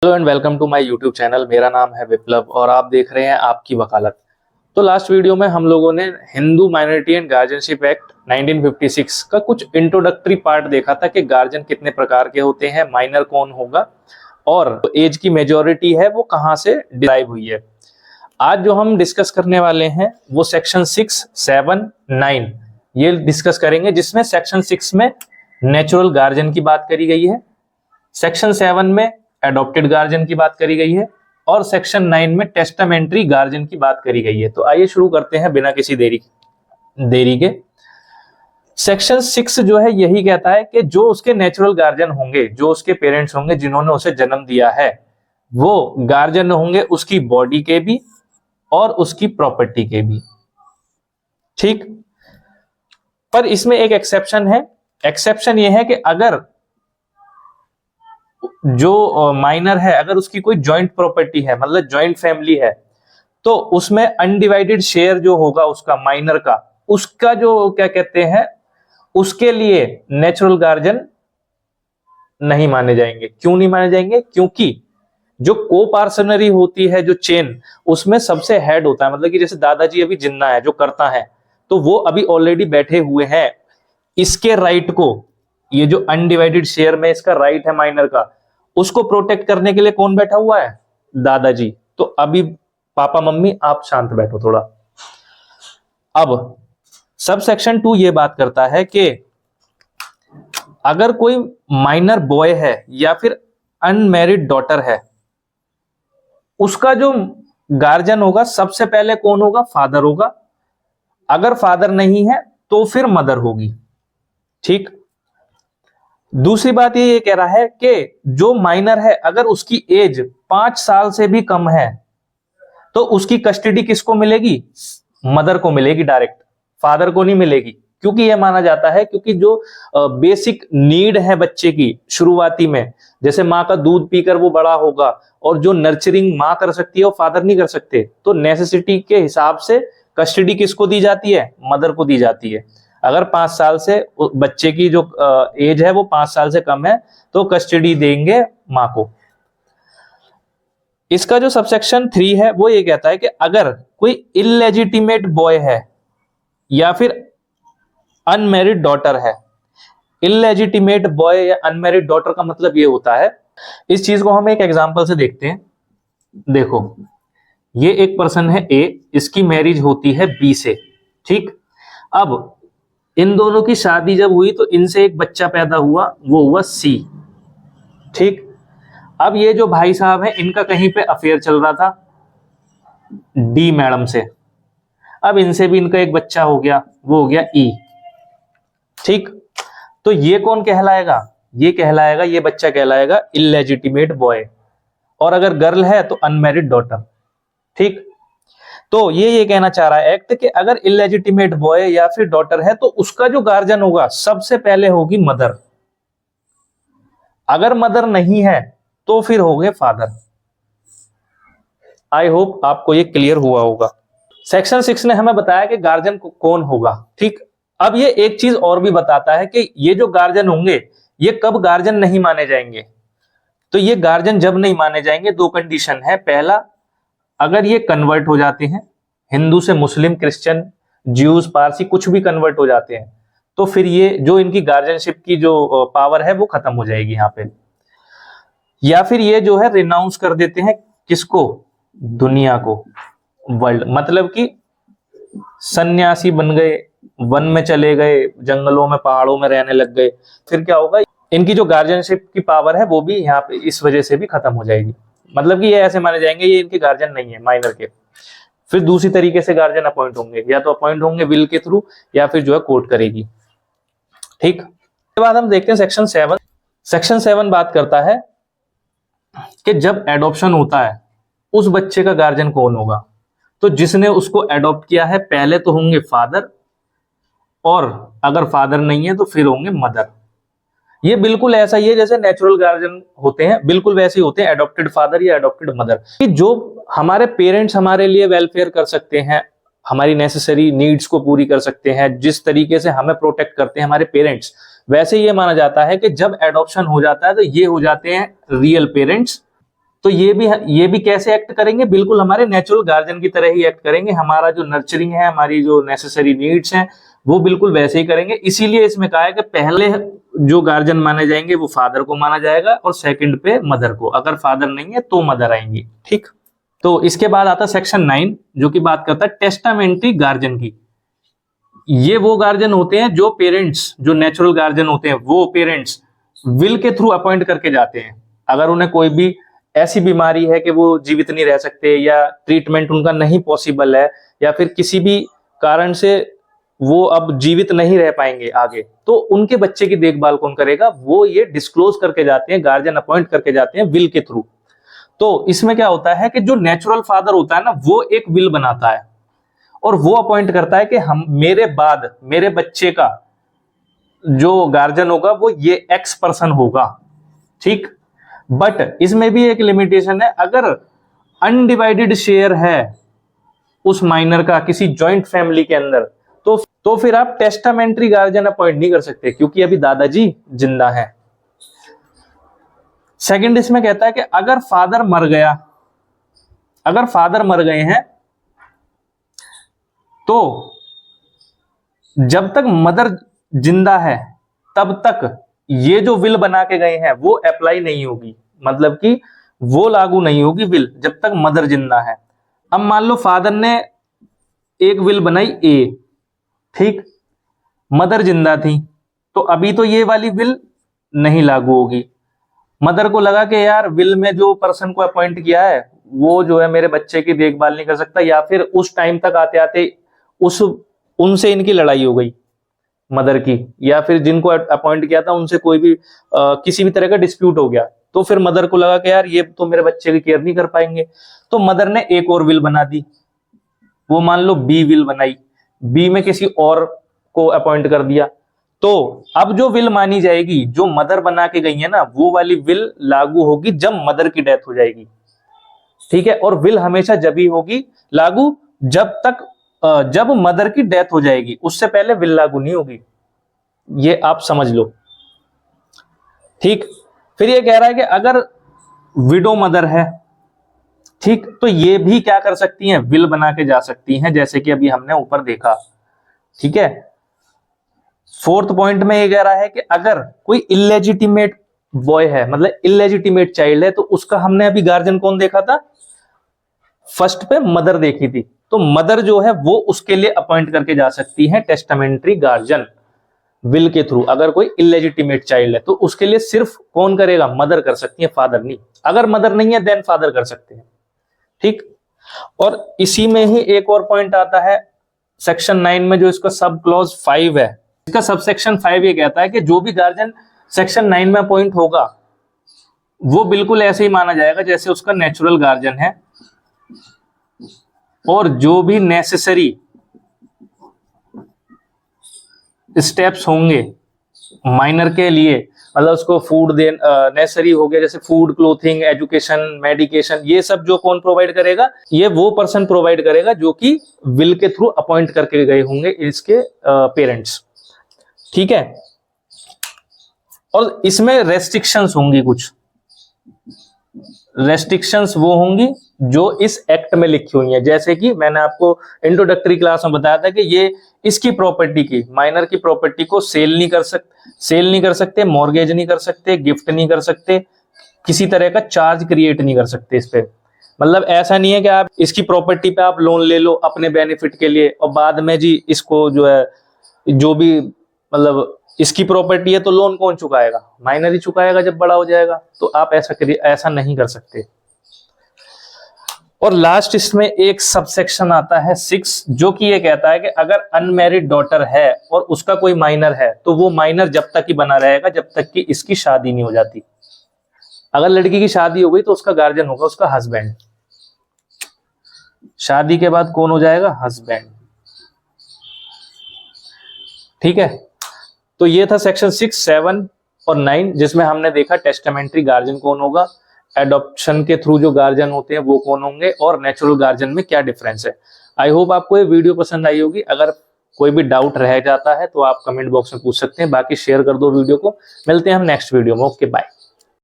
Hello and welcome to my YouTube channel. मेरा नाम है विप्लव और आप देख रहे हैं आपकी वकालत। तो लास्ट वीडियो में हम लोगों ने Hindu minority and guardianship act 1956 का कुछ इंट्रोडक्टरी पार्ट देखा था कि गार्जियन कितने प्रकार के होते हैं, माइनर कौन होगा और एज की मेजॉरिटी है वो कहाँ से डिराइव हुई है। आज जो हम डिस्कस करने वाले हैं वो सेक्शन 6, 7, 9 ये डिस्कस करेंगे, जिसमें सेक्शन 6 में नेचुरल गार्जियन की बात करी गई है, सेक्शन 7 में एडॉप्टेड गार्जियन की बात करी गई है और सेक्शन 9 में टेस्टामेंट्री गार्जियन की बात करी गई है। तो आइए शुरू करते हैं बिना किसी देरी के। सेक्शन 6 जो है यही कहता है कि जो उसके नेचुरल गार्जियन होंगे, जो उसके पेरेंट्स होंगे जिन्होंने उसे जन्म दिया है, वो गार्जियन होंगे उसकी बॉडी के भी और उसकी प्रॉपर्टी के भी। ठीक, पर इसमें एक एक्सेप्शन है। एक्सेप्शन ये है कि अगर जो माइनर है, अगर उसकी कोई जॉइंट प्रॉपर्टी है, मतलब जॉइंट फैमिली है, तो उसमें अनडिवाइडेड शेयर जो होगा उसका माइनर का, उसका जो क्या कहते हैं, उसके लिए नेचुरल गार्जियन नहीं माने जाएंगे। क्यों नहीं माने जाएंगे? क्योंकि जो को पार्सनरी होती है, जो चेन, उसमें सबसे हेड होता है। मतलब कि जैसे दादाजी अभी जिन्ना है जो करता है, तो वो अभी ऑलरेडी बैठे हुए हैं। इसके राइट को, ये जो अनडिवाइडेड शेयर में इसका राइट है माइनर का, उसको प्रोटेक्ट करने के लिए कौन बैठा हुआ है? दादाजी। तो अभी पापा मम्मी आप शांत बैठो थोड़ा। अब सब सेक्शन 2 ये बात करता है कि अगर कोई माइनर बॉय है या फिर अनमैरिड डॉटर है, उसका जो गार्जियन होगा सबसे पहले कौन होगा? फादर होगा। अगर फादर नहीं है तो फिर मदर होगी। ठीक, दूसरी बात ये कह रहा है कि जो माइनर है अगर उसकी एज 5 साल से भी कम है तो उसकी कस्टडी किसको मिलेगी? मदर को मिलेगी डायरेक्ट, फादर को नहीं मिलेगी। क्योंकि यह माना जाता है, क्योंकि जो बेसिक नीड है बच्चे की शुरुआती में, जैसे माँ का दूध पीकर वो बड़ा होगा, और जो नर्चरिंग माँ कर सकती है वो फादर नहीं कर सकते, तो नेसेसिटी के हिसाब से कस्टडी किसको दी जाती है? मदर को दी जाती है। अगर 5 साल से बच्चे की जो एज है वो 5 साल से कम है तो कस्टडी देंगे माँ को। इसका जो सबसेक्शन 3 है वो ये कहता है कि अगर कोई इलेजिटिमेट बॉय है या फिर अनमैरिड डॉटर है। इलेजिटिमेट बॉय या अनमैरिड डॉटर का मतलब ये होता है, इस चीज को हम एक एग्जांपल से देखते हैं। देखो, ये एक पर्सन है ए, इसकी मैरिज होती है बी से। ठीक, अब इन दोनों की शादी जब हुई तो इनसे एक बच्चा पैदा हुआ, वो हुआ सी। ठीक, अब ये जो भाई साहब हैं इनका कहीं पे अफेयर चल रहा था डी मैडम से। अब इनसे भी इनका एक बच्चा हो गया, वो हो गया ई। ठीक, तो ये कौन कहलाएगा? ये कहलाएगा, ये बच्चा कहलाएगा इलेजिटिमेट बॉय, और अगर गर्ल है तो अनमैरिड डॉटर। ठीक, तो ये कहना चाह रहा है एक्ट कि अगर इलेजिटिमेट बॉय या फिर डॉटर है तो उसका जो गार्जियन होगा सबसे पहले होगी मदर। अगर मदर नहीं है तो फिर हो गए फादर। आई होप आपको ये क्लियर हुआ होगा। सेक्शन 6 ने हमें बताया कि गार्जियन कौन होगा। ठीक, अब ये एक चीज और भी बताता है कि ये जो गार्जियन होंगे ये कब गार्जियन नहीं माने जाएंगे। तो ये गार्जियन जब नहीं माने जाएंगे, दो कंडीशन है। पहला, अगर ये कन्वर्ट हो जाते हैं, हिंदू से मुस्लिम, क्रिश्चियन, ज्यूज, पारसी कुछ भी कन्वर्ट हो जाते हैं, तो फिर ये जो इनकी गार्जियनशिप की जो पावर है वो खत्म हो जाएगी यहाँ पे। या फिर ये जो है रिनाउंस कर देते हैं किसको? दुनिया को, वर्ल्ड। मतलब कि सन्यासी बन गए, वन में चले गए, जंगलों में पहाड़ों में रहने लग गए, फिर क्या होगा? इनकी जो गार्जियनशिप की पावर है वो भी यहाँ पे इस वजह से भी खत्म हो जाएगी। मतलब कि ये ऐसे माने जाएंगे ये इनके गार्जियन नहीं है माइनर के। फिर दूसरी तरीके से गार्जियन अपॉइंट होंगे, या तो अपॉइंट होंगे विल के थ्रू या फिर जो है कोर्ट करेगी। ठीक, उसके बाद हम देखते हैं सेक्शन 7। सेक्शन 7 बात करता है कि जब एडॉप्शन होता है उस बच्चे का गार्जियन कौन होगा। तो जिसने उसको एडॉप्ट किया है पहले तो होंगे फादर, और अगर फादर नहीं है तो फिर होंगे मदर। ये बिल्कुल ऐसा ही है जैसे नेचुरल गार्जियन होते हैं, बिल्कुल वैसे ही होते हैं एडॉप्टेड फादर या एडॉप्टेड मदर। कि जो हमारे पेरेंट्स हमारे लिए वेलफेयर कर सकते हैं, हमारी नेसेसरी नीड्स को पूरी कर सकते हैं, जिस तरीके से हमें प्रोटेक्ट करते हैं हमारे पेरेंट्स, वैसे ये माना जाता है कि जब एडॉप्शन हो जाता है तो ये हो जाते हैं रियल पेरेंट्स। तो ये भी कैसे एक्ट करेंगे, बिल्कुल हमारे नेचुरल गार्जियन की तरह ही एक्ट करेंगे। हमारा जो नर्चरिंग है, हमारी जो नेसेसरी नीड्स हैं, वो बिल्कुल वैसे ही करेंगे। इसीलिए इसमें कहा है कि पहले जो गार्जियन माने जाएंगे वो फादर को माना जाएगा और सेकंड पे मदर को। अगर फादर नहीं है तो मदर आएंगी, ठीक। तो इसके बाद आता सेक्शन 9 जो कि बात करता है टेस्टामेंट्री गार्जियन की। ये वो गार्जियन होते हैं जो पेरेंट्स, जो नेचुरल गार्जियन होते हैं, वो पेरेंट्स विल के थ्रू अपॉइंट करके जाते हैं। अगर उन्हें कोई भी ऐसी बीमारी है कि वो जीवित नहीं रह सकते, या ट्रीटमेंट उनका नहीं पॉसिबल है, या फिर किसी भी कारण से वो अब जीवित नहीं रह पाएंगे आगे, तो उनके बच्चे की देखभाल कौन करेगा, वो ये डिस्क्लोज करके जाते हैं, गार्जियन अपॉइंट करके जाते हैं विल के थ्रू। तो इसमें क्या होता है कि जो नेचुरल फादर होता है ना, वो एक विल बनाता है और वो अपॉइंट करता है कि हम मेरे बाद मेरे बच्चे का जो गार्जियन होगा वो ये एक्स पर्सन होगा, ठीक। बट इसमें भी एक लिमिटेशन है, अगर अनडिवाइडेड शेयर है उस माइनर का किसी जॉइंट फैमिली के अंदर, तो फिर आप टेस्टामेंट्री गार्जियन अपॉइंट नहीं कर सकते, क्योंकि अभी दादाजी जिंदा है। सेकंड इसमें कहता है कि अगर फादर मर गया, अगर फादर मर गए हैं, तो जब तक मदर जिंदा है तब तक ये जो विल बना के गए हैं वो अप्लाई नहीं होगी, मतलब कि वो लागू नहीं होगी विल जब तक मदर जिंदा है। अब मान लो फादर ने एक विल बनाई ए, ठीक, मदर जिंदा थी, तो अभी तो ये वाली विल नहीं लागू होगी। मदर को लगा कि यार विल में जो पर्सन को अपॉइंट किया है वो जो है मेरे बच्चे की देखभाल नहीं कर सकता, या फिर उस टाइम तक आते आते उनसे इनकी लड़ाई हो गई मदर की, या फिर जिनको अपॉइंट किया था उनसे कोई भी किसी भी तरह का डिस्प्यूट हो गया, तो फिर मदर को लगा कि यार ये तो मेरे बच्चे की केयर नहीं कर पाएंगे, तो मदर ने एक और विल बना दी, वो मान लो बी विल बनाई, बी में किसी और को अपॉइंट कर दिया। तो अब जो विल मानी जाएगी, जो मदर बना के गई है ना, वो वाली विल लागू होगी जब मदर की डेथ हो जाएगी, ठीक है। और विल हमेशा जब ही होगी लागू जब मदर की डेथ हो जाएगी, उससे पहले विल लागू नहीं होगी, ये आप समझ लो, ठीक। फिर ये कह रहा है कि अगर विडो मदर है, ठीक, तो ये भी क्या कर सकती हैं, विल बना के जा सकती हैं, जैसे कि अभी हमने ऊपर देखा, ठीक है। फोर्थ पॉइंट में ये कह रहा है कि अगर कोई इलेजिटिमेट बॉय है, मतलब इलेजिटिमेट चाइल्ड है, तो उसका हमने अभी गार्जियन कौन देखा था, फर्स्ट पे मदर देखी थी, तो मदर जो है वो उसके लिए अपॉइंट करके जा सकती है टेस्टामेंट्री गार्जियन विल के थ्रू। अगर कोई इलेजिटिमेट चाइल्ड है तो उसके लिए सिर्फ कौन करेगा, मदर कर सकती है, फादर नहीं। अगर मदर नहीं है देन फादर कर सकते हैं, ठीक। और इसी में ही एक और पॉइंट आता है सेक्शन 9 में, जो इसका सब क्लॉज 5 है। इसका सब सेक्शन 5 ये कहता है कि जो भी गार्जियन सेक्शन 9 में अपॉइंट होगा वो बिल्कुल ऐसे ही माना जाएगा जैसे उसका नेचुरल गार्जियन है, और जो भी नेसेसरी स्टेप्स होंगे माइनर के लिए, मतलब उसको फूड नेसेसरी हो गया, जैसे फूड, क्लोथिंग, एजुकेशन, मेडिकेशन, ये सब जो कौन प्रोवाइड करेगा, ये वो पर्सन प्रोवाइड करेगा जो कि विल के थ्रू अपॉइंट करके गए होंगे इसके पेरेंट्स, ठीक है। और इसमें रेस्ट्रिक्शंस होंगी, कुछ रेस्ट्रिक्शंस वो होंगी जो इस एक्ट में लिखी हुई है, जैसे कि मैंने आपको इंट्रोडक्टरी क्लास में बताया था कि ये इसकी प्रॉपर्टी की, माइनर की प्रॉपर्टी को सेल नहीं कर सकते, मॉर्गेज नहीं कर सकते, गिफ्ट नहीं कर सकते, किसी तरह का चार्ज क्रिएट नहीं कर सकते इस पे। मतलब ऐसा नहीं है कि आप इसकी प्रॉपर्टी पे आप लोन ले लो अपने बेनिफिट के लिए और बाद में जी इसको जो है, जो भी मतलब इसकी प्रॉपर्टी है तो लोन कौन चुकाएगा, माइनर ही चुकाएगा जब बड़ा हो जाएगा, तो आप ऐसा नहीं कर सकते। और लास्ट इसमें एक सबसेक्शन आता है 6, जो कि ये कहता है कि अगर अनमैरिड डॉटर है और उसका कोई माइनर है तो वो माइनर जब तक ही बना रहेगा जब तक कि इसकी शादी नहीं हो जाती। अगर लड़की की शादी हो गई तो उसका गार्जियन होगा उसका हस्बैंड, शादी के बाद कौन हो जाएगा, हस्बैंड, ठीक है। तो ये था सेक्शन 6, 7 और 9, जिसमें हमने देखा टेस्टामेंट्री गार्जियन कौन होगा, एडॉप्शन के थ्रू जो गार्जियन होते हैं वो कौन होंगे, और नेचुरल गार्जियन में क्या डिफरेंस है। आई होप आपको ये वीडियो पसंद आई होगी। अगर कोई भी डाउट रह जाता है तो आप कमेंट बॉक्स में पूछ सकते हैं, बाकी शेयर कर दो वीडियो को। मिलते हैं हम नेक्स्ट वीडियो में, ओके बाय।